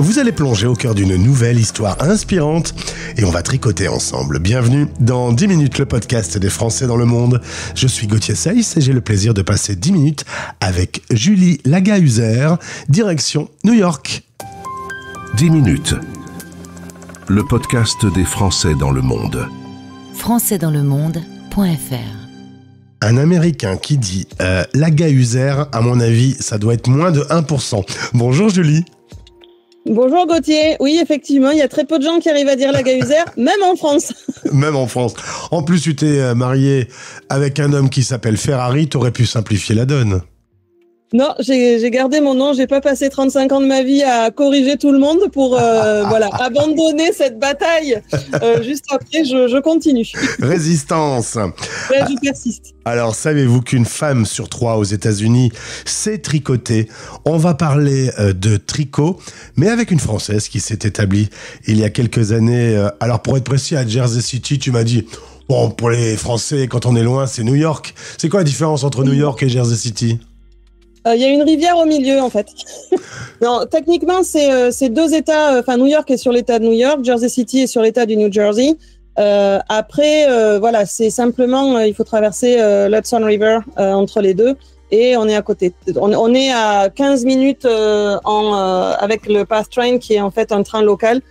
Vous allez plonger au cœur d'une nouvelle histoire inspirante et on va tricoter ensemble. Bienvenue dans 10 minutes, le podcast des Français dans le monde. Je suis Gauthier Seyss et j'ai le plaisir de passer 10 minutes avec Julie Lagahuser, direction New York. 10 minutes, le podcast des Français dans le monde. Françaisdanslemonde.fr. Un Américain qui dit Lagahuser, à mon avis, ça doit être moins de 1%. Bonjour Julie. Bonjour Gauthier, oui effectivement, il y a très peu de gens qui arrivent à dire Lagahuser, même en France. Même en France. En plus, tu t'es marié avec un homme qui s'appelle Ferrari, t'aurais pu simplifier la donne. Non, j'ai gardé mon nom, j'ai pas passé 35 ans de ma vie à corriger tout le monde pour abandonner cette bataille. Juste après, je continue. Résistance. Ouais, je persiste. Alors, savez-vous qu'une femme sur 3 aux États-Unis sait tricoter? On va parler de tricot, mais avec une Française qui s'est établie il y a quelques années. Alors, pour être précis, à Jersey City, tu m'as dit, bon, pour les Français, quand on est loin, c'est New York. C'est quoi la différence entre New York et Jersey City? Il y a une rivière au milieu, en fait. Non, techniquement, c'est deux États. Enfin, New York est sur l'État de New York, Jersey City est sur l'État du New Jersey. Après, voilà, c'est simplement, il faut traverser l'Hudson River entre les deux, et on est à côté. On est à 15 minutes avec le Path Train, qui est en fait un train local,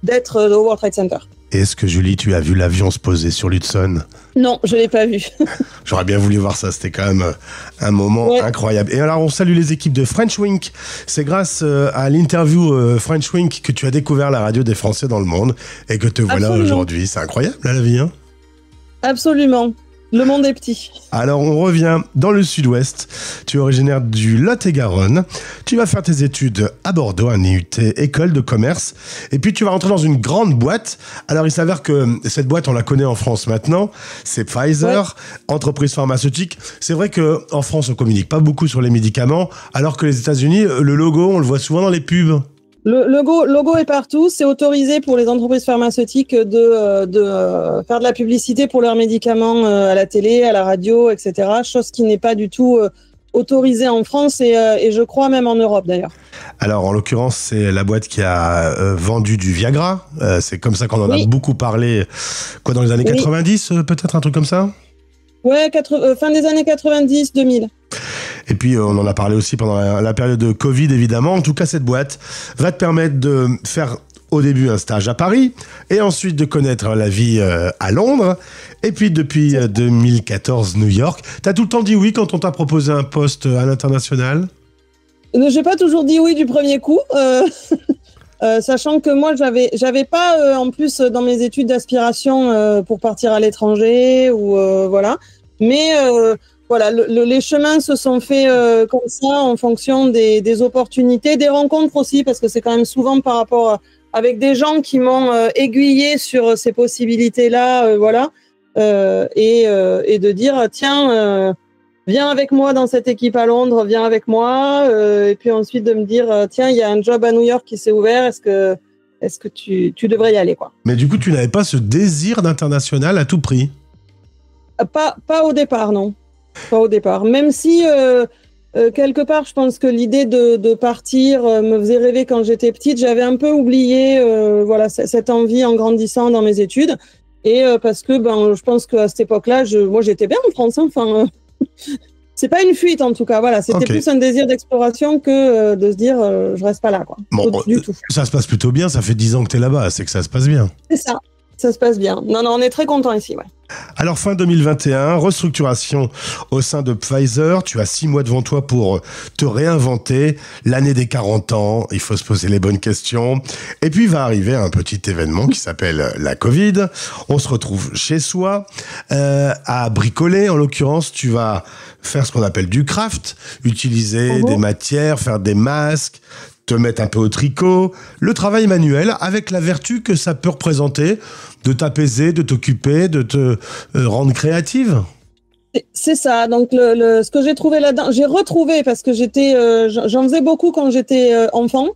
d'être au World Trade Center. Est-ce que Julie, tu as vu l'avion se poser sur l'Hudson? Non, je l'ai pas vu. J'aurais bien voulu voir ça, c'était quand même un moment incroyable. Et alors, on salue les équipes de French Wink. C'est grâce à l'interview French Wink que tu as découvert la radio des Français dans le monde et que te voilà aujourd'hui. C'est incroyable, là, la vie, hein? Absolument. Le monde est petit. Alors, on revient dans le sud-ouest. Tu es originaire du Lot-et-Garonne. Tu vas faire tes études à Bordeaux, un IUT, école de commerce. Et puis, tu vas rentrer dans une grande boîte. Alors, il s'avère que cette boîte, on la connaît en France maintenant. C'est Pfizer, entreprise pharmaceutique. C'est vrai qu'en France, on communique pas beaucoup sur les médicaments, alors que les États-Unis, le logo, on le voit souvent dans les pubs. Le logo est partout. C'est autorisé pour les entreprises pharmaceutiques de faire de la publicité pour leurs médicaments à la télé, à la radio, etc. Chose qui n'est pas du tout autorisée en France et je crois même en Europe d'ailleurs. Alors, en l'occurrence, c'est la boîte qui a vendu du Viagra. C'est comme ça qu'on en a beaucoup parlé. Quoi, dans les années 90, peut-être un truc comme ça? Ouais, fin des années 90, 2000. Et puis, on en a parlé aussi pendant la période de Covid, évidemment. En tout cas, cette boîte va te permettre de faire au début un stage à Paris et ensuite de connaître la vie à Londres. Et puis, depuis 2014, New York. T'as tout le temps dit oui quand on t'a proposé un poste à l'international? J'ai pas toujours dit oui du premier coup. Sachant que moi, j'avais pas, en plus, dans mes études d'aspiration pour partir à l'étranger ou voilà. Mais voilà, les chemins se sont faits comme ça en fonction des opportunités, des rencontres aussi, parce que c'est quand même souvent par rapport avec des gens qui m'ont aiguillé sur ces possibilités-là, voilà, et de dire tiens, viens avec moi dans cette équipe à Londres, viens avec moi, et puis ensuite de me dire tiens, il y a un job à New York qui s'est ouvert, est-ce que tu devrais y aller, quoi. Mais du coup, tu n'avais pas ce désir d'international à tout prix? Pas au départ, non. Pas au départ. Même si, quelque part, je pense que l'idée de partir me faisait rêver quand j'étais petite. J'avais un peu oublié voilà, cette envie en grandissant dans mes études. Et parce que je pense qu'à cette époque-là, moi, j'étais bien en France. Hein, enfin, c'est pas une fuite, en tout cas. Voilà, c'était plus un désir d'exploration que de se dire je reste pas là, quoi. Bon, du tout. Ça se passe plutôt bien. Ça fait 10 ans que tu es là-bas. C'est que ça se passe bien. C'est ça. Ça se passe bien. Non, on est très contents ici, ouais. Alors, fin 2021, restructuration au sein de Pfizer. Tu as 6 mois devant toi pour te réinventer. L'année des 40 ans, il faut se poser les bonnes questions. Et puis, va arriver un petit événement qui s'appelle la Covid. On se retrouve chez soi, à bricoler. En l'occurrence, tu vas faire ce qu'on appelle du craft, utiliser des matières, faire des masques, te mettre un peu au tricot, le travail manuel avec la vertu que ça peut représenter de t'apaiser, de t'occuper, de te rendre créative. C'est ça. Donc ce que j'ai trouvé là-dedans, j'ai retrouvé parce que j'en faisais beaucoup quand j'étais enfant.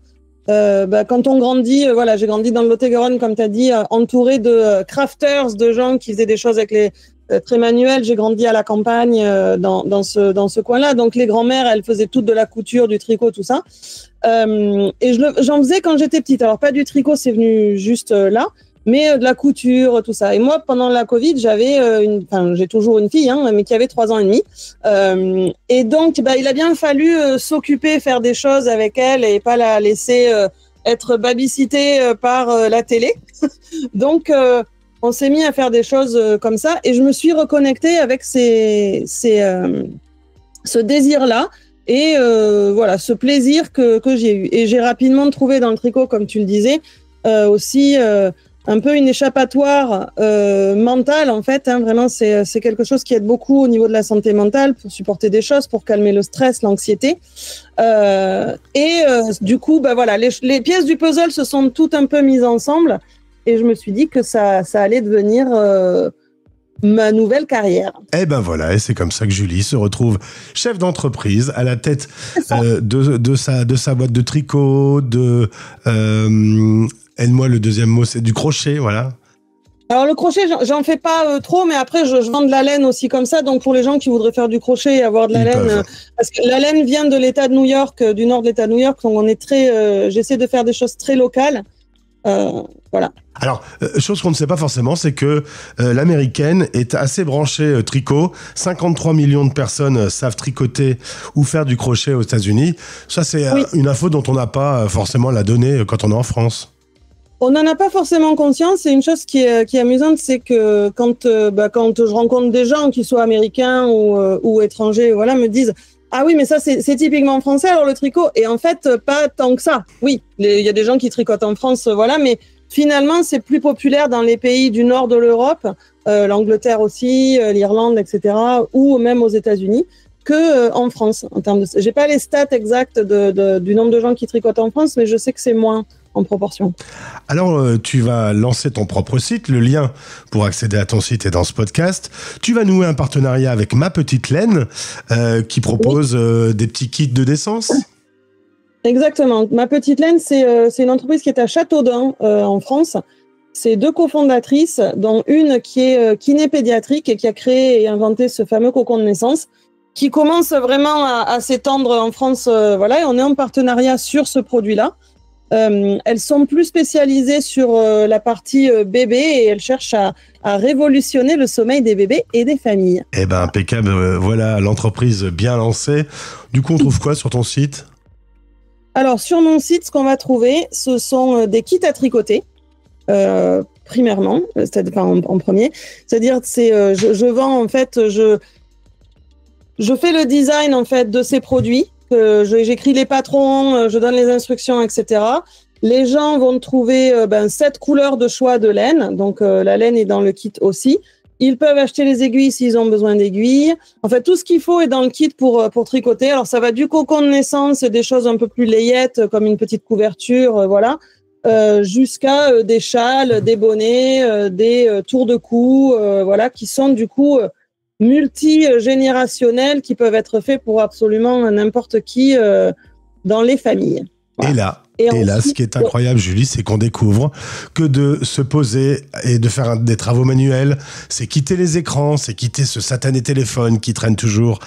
Quand on grandit, voilà, j'ai grandi dans le Lot-et-Garonne, comme tu as dit, entouré de crafters, de gens qui faisaient des choses avec les très manuels. J'ai grandi à la campagne dans ce coin-là. Donc les grand-mères, elles faisaient toutes de la couture, du tricot, tout ça. Et j'en faisais quand j'étais petite. Alors pas du tricot, c'est venu juste là, mais de la couture, tout ça. Et moi, pendant la Covid, j'avais j'ai toujours une fille, mais qui avait 3 ans et demi. Et donc, il a bien fallu s'occuper, faire des choses avec elle et pas la laisser être babysittée par la télé. Donc, on s'est mis à faire des choses comme ça, et je me suis reconnectée avec ce désir-là. Et voilà, ce plaisir que j'ai eu. Et j'ai rapidement trouvé dans le tricot, comme tu le disais, aussi un peu une échappatoire mentale, en fait. Vraiment, c'est quelque chose qui aide beaucoup au niveau de la santé mentale, pour supporter des choses, pour calmer le stress, l'anxiété. Du coup, voilà, les pièces du puzzle se sont toutes un peu mises ensemble, et je me suis dit que ça allait devenir ma nouvelle carrière. Et ben voilà, et c'est comme ça que Julie se retrouve chef d'entreprise à la tête de sa boîte de tricot, aide-moi, le deuxième mot, c'est du crochet, voilà. Alors le crochet, j'en fais pas trop, mais après je vends de la laine aussi comme ça. Donc pour les gens qui voudraient faire du crochet et avoir de la laine, parce que la laine vient de l'État de New York, du nord de l'État de New York, donc on est j'essaie de faire des choses très locales. Voilà. Alors, chose qu'on ne sait pas forcément, c'est que l'américaine est assez branchée tricot. 53 millions de personnes savent tricoter ou faire du crochet aux États-Unis. Ça, c'est une info dont on n'a pas forcément la donnée quand on est en France. On n'en a pas forcément conscience. Et une chose qui est amusante, c'est que quand je rencontre des gens, qui soient américains ou étrangers, voilà, me disent: ah oui, mais ça, c'est typiquement français, alors le tricot. Et en fait, pas tant que ça. Oui, il y a des gens qui tricotent en France, voilà, mais finalement, c'est plus populaire dans les pays du nord de l'Europe, l'Angleterre aussi, l'Irlande, etc., ou même aux États-Unis, que en France. J'ai pas les stats exactes du nombre de gens qui tricotent en France, mais je sais que c'est moins en proportion. Alors, tu vas lancer ton propre site. Le lien pour accéder à ton site est dans ce podcast. Tu vas nouer un partenariat avec Ma Petite Laine, qui propose des petits kits de décence. Exactement. Ma Petite Laine, c'est une entreprise qui est à Châteaudun, en France. C'est 2 cofondatrices, dont une qui est kiné pédiatrique et qui a créé et inventé ce fameux cocon de naissance, qui commence vraiment à s'étendre en France. Voilà, et on est en partenariat sur ce produit-là. Elles sont plus spécialisées sur la partie bébé, et elles cherchent à révolutionner le sommeil des bébés et des familles. Eh ben, impeccable. Voilà, l'entreprise bien lancée. Du coup, on trouve quoi sur ton site ? Alors, sur mon site, ce qu'on va trouver, ce sont des kits à tricoter, primairement, en premier. C'est-à-dire, je vends, en fait, je fais le design, en fait, de ces produits. J'écris les patrons, je donne les instructions, etc. Les gens vont trouver 7 couleurs de choix de laine. Donc, la laine est dans le kit aussi. Ils peuvent acheter les aiguilles s'ils ont besoin d'aiguilles. En fait, tout ce qu'il faut est dans le kit pour tricoter. Alors, ça va du cocon de naissance et des choses un peu plus layettes, comme une petite couverture, voilà, jusqu'à des châles, des bonnets, des tours de cou, voilà, qui sont du coup multigénérationnels, qui peuvent être faits pour absolument n'importe qui dans les familles. Voilà. Et là, ce qui est incroyable, Julie, c'est qu'on découvre que de se poser et de faire des travaux manuels, c'est quitter les écrans, c'est quitter ce satané téléphone qui traîne toujours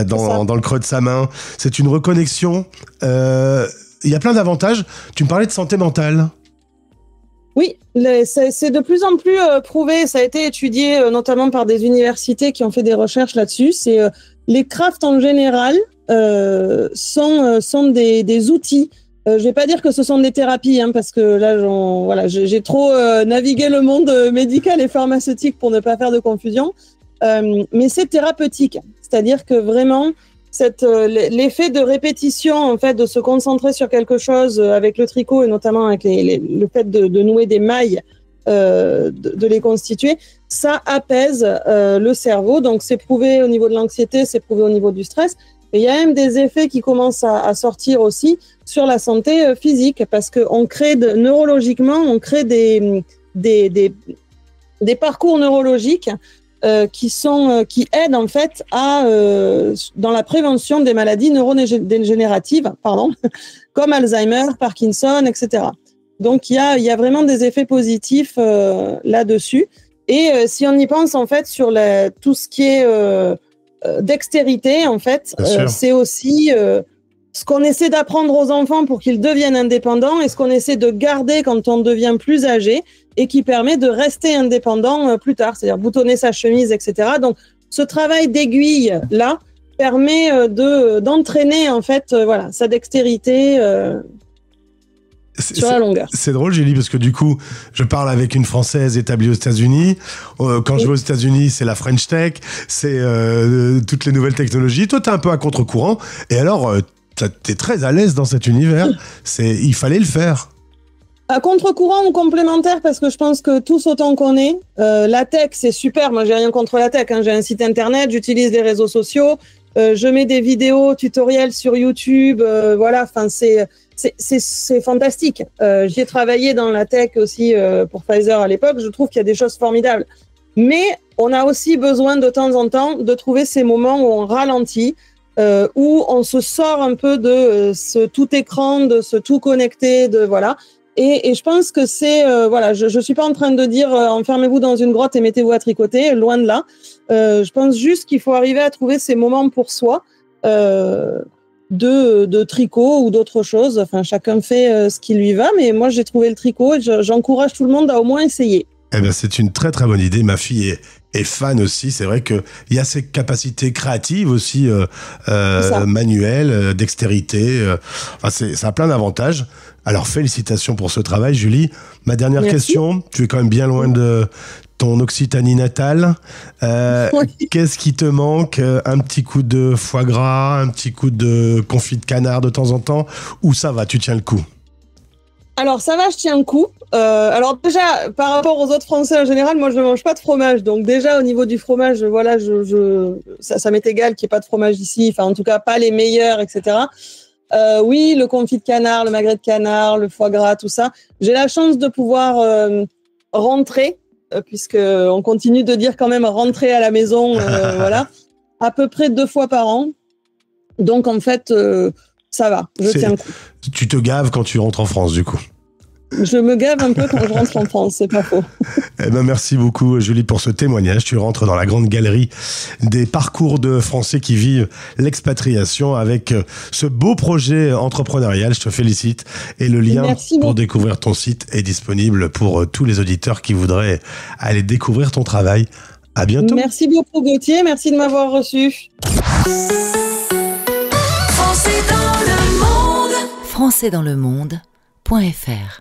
dans le creux de sa main. C'est une reconnexion. Il y a plein d'avantages. Tu me parlais de santé mentale. Oui, c'est de plus en plus prouvé. Ça a été étudié notamment par des universités qui ont fait des recherches là-dessus. Les crafts en général sont des outils. Je vais pas dire que ce sont des thérapies, parce que là, j'ai trop navigué le monde médical et pharmaceutique pour ne pas faire de confusion. Mais c'est thérapeutique, c'est-à-dire que vraiment, l'effet de répétition, en fait, de se concentrer sur quelque chose avec le tricot et notamment avec le fait de nouer des mailles, de les constituer, ça apaise le cerveau. Donc, c'est prouvé au niveau de l'anxiété, c'est prouvé au niveau du stress. Et il y a même des effets qui commencent à sortir aussi sur la santé physique, parce qu'on crée neurologiquement, on crée des parcours neurologiques qui aident en fait dans la prévention des maladies neurodégénératives, comme Alzheimer, Parkinson, etc. Donc il y a vraiment des effets positifs là-dessus. Et si on y pense en fait sur tout ce qui est dextérité, en fait, c'est aussi ce qu'on essaie d'apprendre aux enfants pour qu'ils deviennent indépendants et ce qu'on essaie de garder quand on devient plus âgé et qui permet de rester indépendant plus tard, c'est-à-dire boutonner sa chemise, etc. Donc, ce travail d'aiguille là permet d'entraîner en fait sa dextérité sur la longueur. C'est drôle, Julie, parce que du coup, je parle avec une Française établie aux États-Unis. Quand je vais aux États-Unis, c'est la French Tech, c'est toutes les nouvelles technologies. Toi, t'es un peu à contre-courant. Et alors, t'es très à l'aise dans cet univers. Il fallait le faire. À contre-courant ou complémentaire, parce que je pense que tous autant qu'on est, la tech, c'est super. Moi, j'ai rien contre la tech. J'ai un site internet, j'utilise les réseaux sociaux, je mets des vidéos tutoriels sur YouTube. C'est fantastique. J'y ai travaillé dans la tech aussi pour Pfizer à l'époque. Je trouve qu'il y a des choses formidables. Mais on a aussi besoin de temps en temps de trouver ces moments où on ralentit, où on se sort un peu de ce tout écran, de ce tout connecté, Et je pense que c'est je suis pas en train de dire enfermez-vous dans une grotte et mettez-vous à tricoter, loin de là. Je pense juste qu'il faut arriver à trouver ces moments pour soi de tricot ou d'autres choses. Enfin, chacun fait ce qui lui va, mais moi j'ai trouvé le tricot et j'encourage tout le monde à au moins essayer. Eh ben, c'est une très très bonne idée. Ma fille est fan aussi. C'est vrai que il y a ces capacités créatives aussi, manuelles, dextérité. Ça a plein d'avantages. Alors, félicitations pour ce travail, Julie. Ma dernière question, tu es quand même bien loin de ton Occitanie natale. Oui. Qu'est-ce qui te manque? Un petit coup de foie gras, un petit coup de confit de canard de temps en temps? Ou ça va, tu tiens le coup? Alors, ça va, je tiens le coup. Alors déjà, par rapport aux autres Français en général, moi, je ne mange pas de fromage. Donc déjà, au niveau du fromage, ça m'est égal qu'il n'y ait pas de fromage ici. Enfin, en tout cas, pas les meilleurs, etc. Oui, le confit de canard, le magret de canard, le foie gras, tout ça. J'ai la chance de pouvoir rentrer, puisqu'on continue de dire quand même rentrer à la maison, à peu près 2 fois par an. Donc, en fait, ça va, je tiens le coup. Tu te gaves quand tu rentres en France, du coup? Je me gave un peu quand je rentre en France, c'est pas faux. Eh ben, merci beaucoup, Julie, pour ce témoignage. Tu rentres dans la grande galerie des parcours de Français qui vivent l'expatriation avec ce beau projet entrepreneurial. Je te félicite. Et le lien pour découvrir ton site est disponible pour tous les auditeurs qui voudraient aller découvrir ton travail. À bientôt. Merci beaucoup, Gauthier. Merci de m'avoir reçu. Français dans le monde.fr